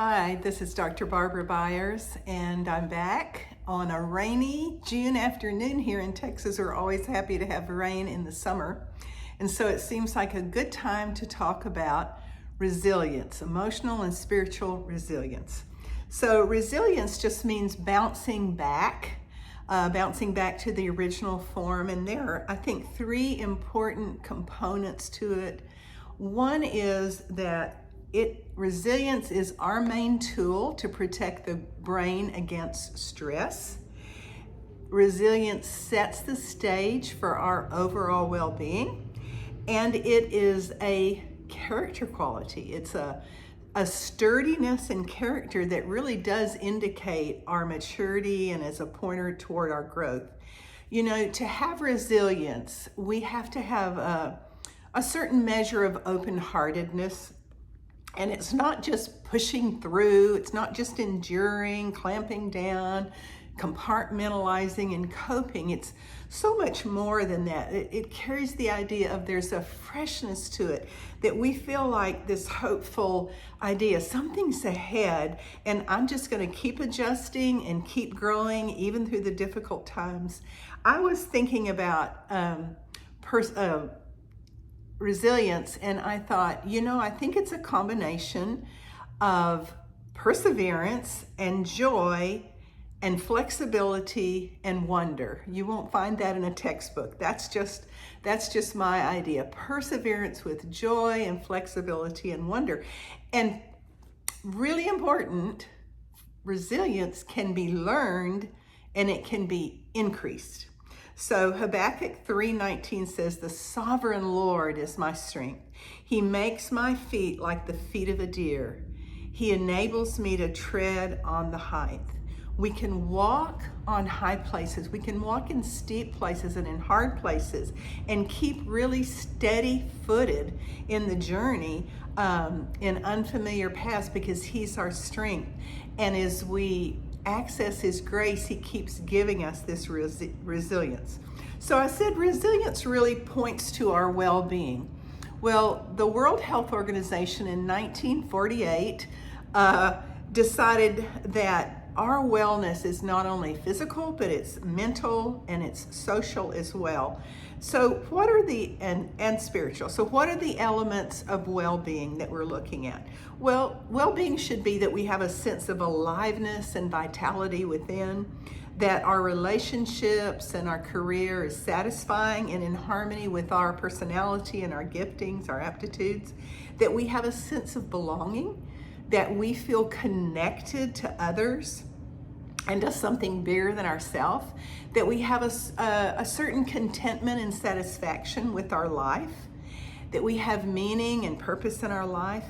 Hi, this is Dr. Barbara Byers, and I'm back on a rainy June afternoon here in Texas. We're always happy to have rain in the summer. And so it seems like a good time to talk about resilience, emotional and spiritual resilience. So resilience just means bouncing back to the original form. And there are, I think, three important components to it. One is that resilience is our main tool to protect the brain against stress. Resilience sets the stage for our overall well-being, and it is a character quality. It's a sturdiness in character that really does indicate our maturity and is a pointer toward our growth. You know, to have resilience, we have to have a certain measure of open-heartedness. And it's not just pushing through, it's not just enduring, clamping down, compartmentalizing and coping. It's so much more than that. It carries the idea of there's a freshness to it, that we feel like this hopeful idea, something's ahead, and I'm just going to keep adjusting and keep growing even through the difficult times. I was thinking about resilience, and I thought, I think it's a combination of perseverance and joy and flexibility and wonder. You won't find that in a textbook. That's just my idea. Perseverance with joy and flexibility and wonder. And really important, resilience can be learned and it can be increased. So Habakkuk 3:19 says, "The sovereign Lord is my strength. He makes my feet like the feet of a deer. He enables me to tread on the height." We can walk on high places. We can walk in steep places and in hard places and keep really steady-footed in the journey in unfamiliar paths because He's our strength. And as we access His grace, He keeps giving us this resilience. So I said resilience really points to our well-being. Well, the World Health Organization in 1948 decided that our wellness is not only physical, but it's mental and it's social as well. So what are and spiritual. So what are the elements of well-being that we're looking at? Well, well-being should be that we have a sense of aliveness and vitality within, that our relationships and our career is satisfying and in harmony with our personality and our giftings, our aptitudes, that we have a sense of belonging, that we feel connected to others and to something bigger than ourselves, that we have a certain contentment and satisfaction with our life, that we have meaning and purpose in our life,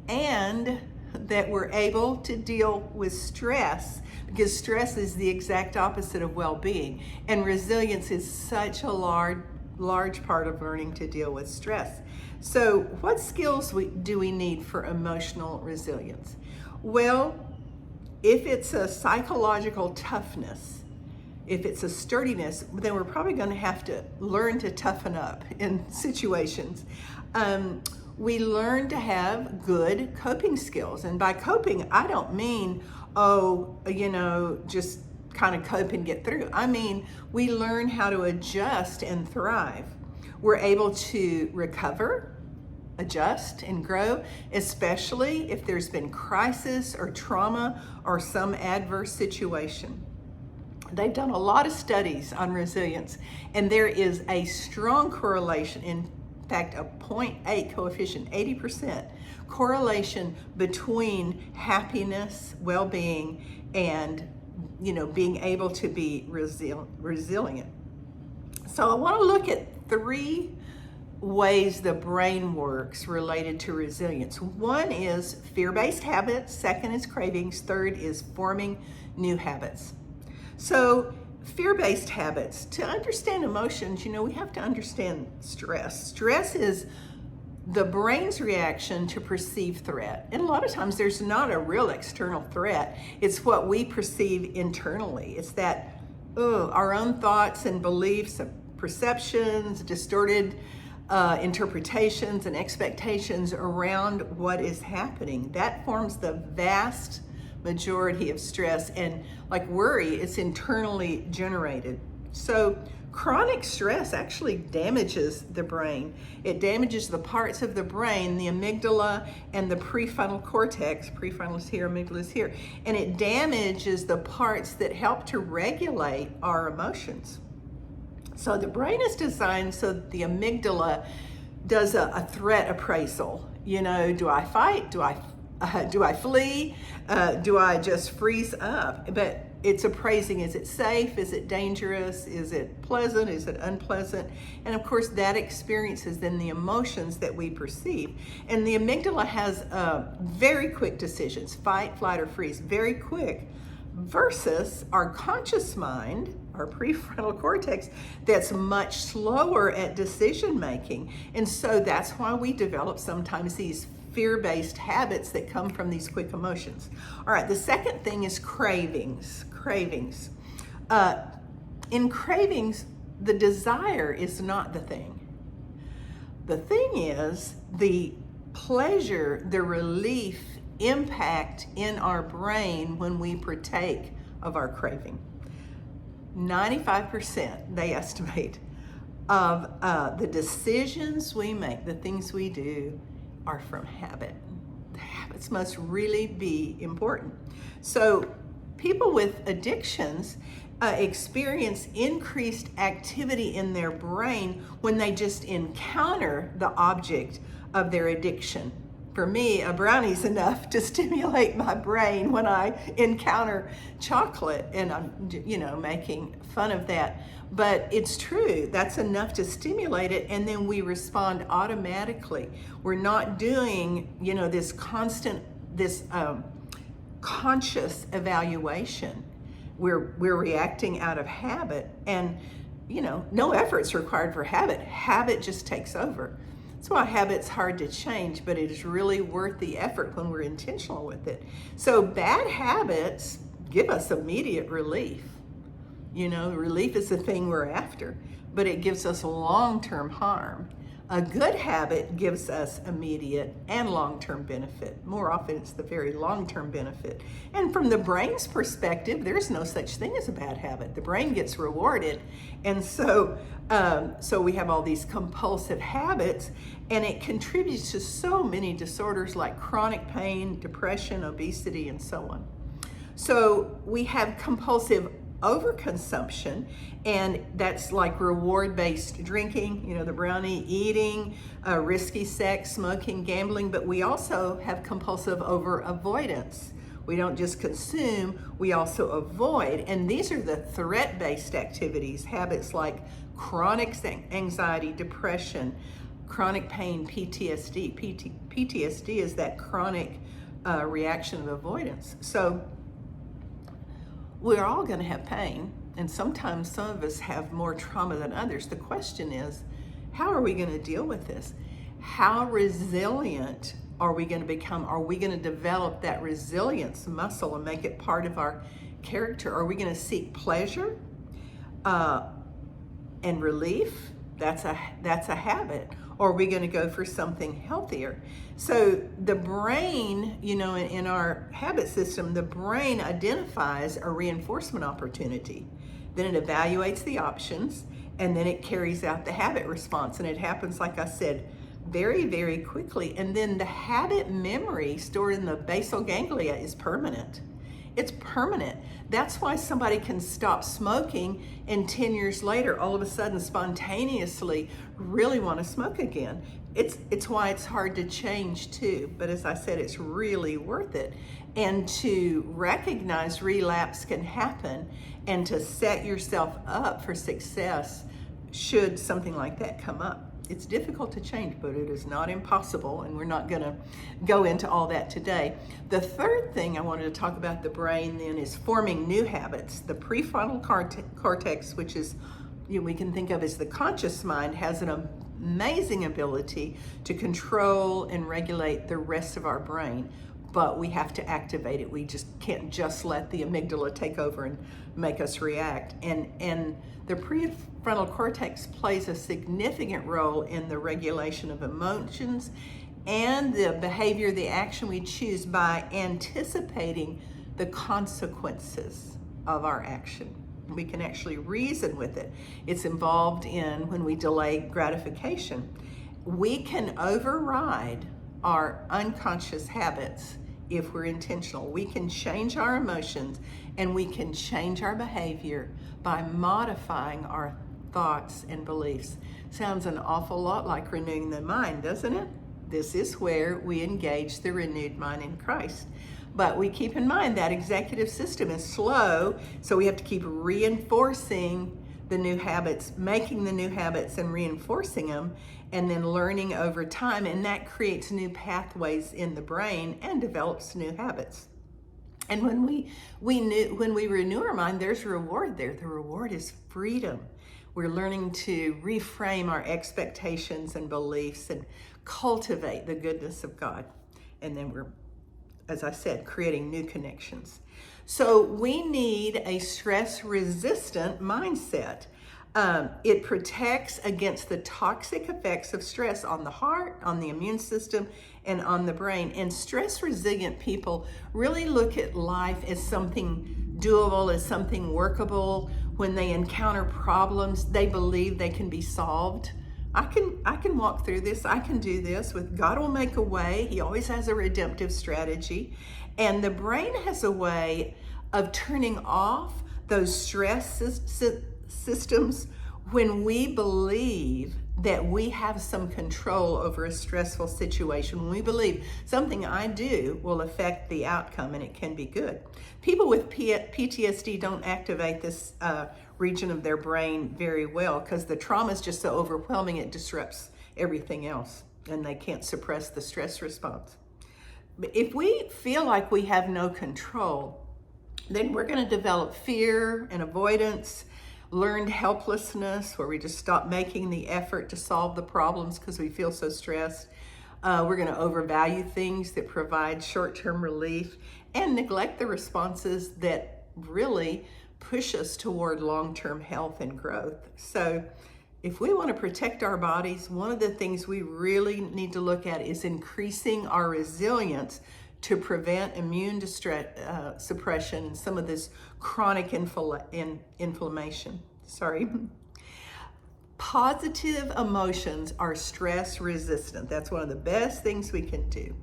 and that we're able to deal with stress, because stress is the exact opposite of well-being, and resilience is such a large part of learning to deal with stress. So what skills do we need for emotional resilience? Well, if it's a psychological toughness, if it's a sturdiness, then we're probably going to have to learn to toughen up in situations. We learn to have good coping skills. And by coping, I don't mean, just kind of cope and get through. I mean, we learn how to adjust and thrive. We're able to recover, adjust, and grow, especially if there's been crisis or trauma or some adverse situation. They've done a lot of studies on resilience, and there is a strong correlation, in fact, a 0.8 coefficient, 80% correlation between happiness, well-being, and being able to be resilient. So I want to look at three ways the brain works related to resilience. One is fear-based habits, second is cravings, third is forming new habits. So fear-based habits, to understand emotions, we have to understand stress. Stress is the brain's reaction to perceived threat. And a lot of times there's not a real external threat. It's what we perceive internally. It's that our own thoughts and beliefs, perceptions, distorted interpretations and expectations around what is happening. That forms the vast majority of stress. And like worry, it's internally generated. So chronic stress actually damages the brain. It damages the parts of the brain, the amygdala and the prefrontal cortex. Prefrontal is here, amygdala is here. And it damages the parts that help to regulate our emotions. So the brain is designed so that the amygdala does a threat appraisal. You know, do I fight? Do I flee? Do I just freeze up? But it's appraising, is it safe? Is it dangerous? Is it pleasant? Is it unpleasant? And of course, that experience is then the emotions that we perceive. And the amygdala has very quick decisions, fight, flight, or freeze, very quick, versus our conscious mind, our prefrontal cortex, that's much slower at decision making. And so that's why we develop sometimes these fear-based habits that come from these quick emotions. All right, the second thing is cravings. Cravings. In cravings, the desire is not the thing. The thing is the pleasure, the relief, impact in our brain when we partake of our craving. 95%, they estimate, of the decisions we make, the things we do, are from habit. The habits must really be important. So people with addictions experience increased activity in their brain when they just encounter the object of their addiction. For me, a brownie's enough to stimulate my brain when I encounter chocolate, and I'm, making fun of that. But it's true, that's enough to stimulate it, and then we respond automatically. We're not doing, this constant, conscious evaluation. We're reacting out of habit, and no effort's required for habit. Habit just takes over. That's why habit's hard to change, but it is really worth the effort when we're intentional with it. So bad habits give us immediate relief. Relief is the thing we're after, but it gives us long-term harm. A good habit gives us immediate and long-term benefit. More often, it's the very long-term benefit. And from the brain's perspective, there's no such thing as a bad habit. The brain gets rewarded. And so we have all these compulsive habits, and it contributes to so many disorders like chronic pain, depression, obesity, and so on. So we have compulsive overconsumption, and that's like reward-based drinking, the brownie, eating, risky sex, smoking, gambling, but we also have compulsive over avoidance. We don't just consume, we also avoid, and these are the threat-based activities, habits like chronic anxiety, depression, chronic pain, PTSD. PTSD is that chronic reaction of avoidance. So we're all going to have pain, and sometimes some of us have more trauma than others. The question is, how are we going to deal with this? How resilient are we going to become? Are we going to develop that resilience muscle and make it part of our character? Are we going to seek pleasure and relief? That's a habit. Or are we going to go for something healthier? So the brain, in our habit system, the brain identifies a reinforcement opportunity. Then it evaluates the options, and then it carries out the habit response. And it happens, like I said, very, very quickly. And then the habit memory stored in the basal ganglia is permanent. It's permanent. That's why somebody can stop smoking and 10 years later, all of a sudden, spontaneously really want to smoke again. It's why it's hard to change too. But as I said, it's really worth it. And to recognize relapse can happen, and to set yourself up for success should something like that come up. It's difficult to change, but it is not impossible, and we're not going to go into all that today. The third thing I wanted to talk about the brain then is forming new habits. The prefrontal cortex, which is we can think of as the conscious mind, has an amazing ability to control and regulate the rest of our brain. but we have to activate it. We just can't just let the amygdala take over and make us react. And the prefrontal cortex plays a significant role in the regulation of emotions and the behavior, the action we choose by anticipating the consequences of our action. We can actually reason with it. It's involved in when we delay gratification. We can override our unconscious habits if we're intentional. We can change our emotions and we can change our behavior by modifying our thoughts and beliefs. Sounds an awful lot like renewing the mind, doesn't it? This is where we engage the renewed mind in Christ. But we keep in mind that executive system is slow, so we have to keep reinforcing the new habits, making the new habits and reinforcing them, and then learning over time, and that creates new pathways in the brain and develops new habits. And when we renew our mind, there's a reward there. The reward is freedom. We're learning to reframe our expectations and beliefs and cultivate the goodness of God. And then we're, as I said, creating new connections. So we need a stress-resistant mindset. It protects against the toxic effects of stress on the heart, on the immune system, and on the brain. And stress-resilient people really look at life as something doable, as something workable. When they encounter problems, they believe they can be solved. I can walk through this. I can do this. With God will make a way. He always has a redemptive strategy. And the brain has a way of turning off those stress systems when we believe that we have some control over a stressful situation. When we believe something I do will affect the outcome and it can be good. People with PTSD don't activate this region of their brain very well because the trauma is just so overwhelming it disrupts everything else and they can't suppress the stress response. But if we feel like we have no control, then we're going to develop fear and avoidance, learned helplessness, where we just stop making the effort to solve the problems because we feel so stressed. We're going to overvalue things that provide short-term relief and neglect the responses that really push us toward long-term health and growth. So if we want to protect our bodies, one of the things we really need to look at is increasing our resilience to prevent immune suppression and some of this chronic inflammation. Positive emotions are stress resistant. That's one of the best things we can do.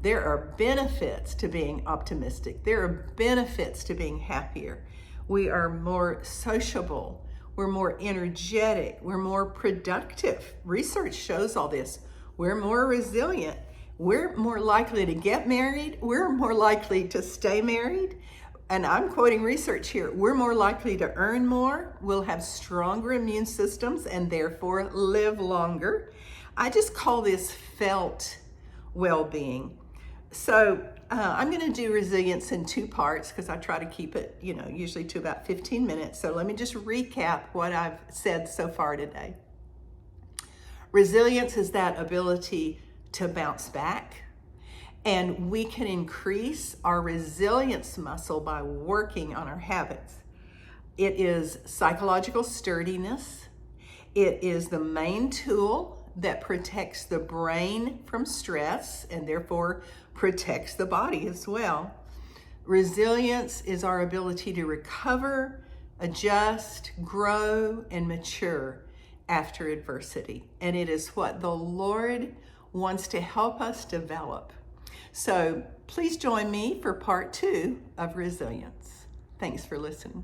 There are benefits to being optimistic. There are benefits to being happier. We are more sociable. We're more energetic. We're more productive. Research shows all this. We're more resilient. We're more likely to get married. We're more likely to stay married. And I'm quoting research here. We're more likely to earn more. We'll have stronger immune systems and therefore live longer. I just call this felt well-being. So I'm going to do resilience in two parts because I try to keep it, usually to about 15 minutes. So let me just recap what I've said so far today. Resilience is that ability to bounce back, and we can increase our resilience muscle by working on our habits. It is psychological sturdiness. It is the main tool that protects the brain from stress and therefore protects the body as well. Resilience is our ability to recover, adjust, grow, and mature after adversity. And it is what the Lord wants to help us develop. So please join me for part 2 of resilience. Thanks for listening.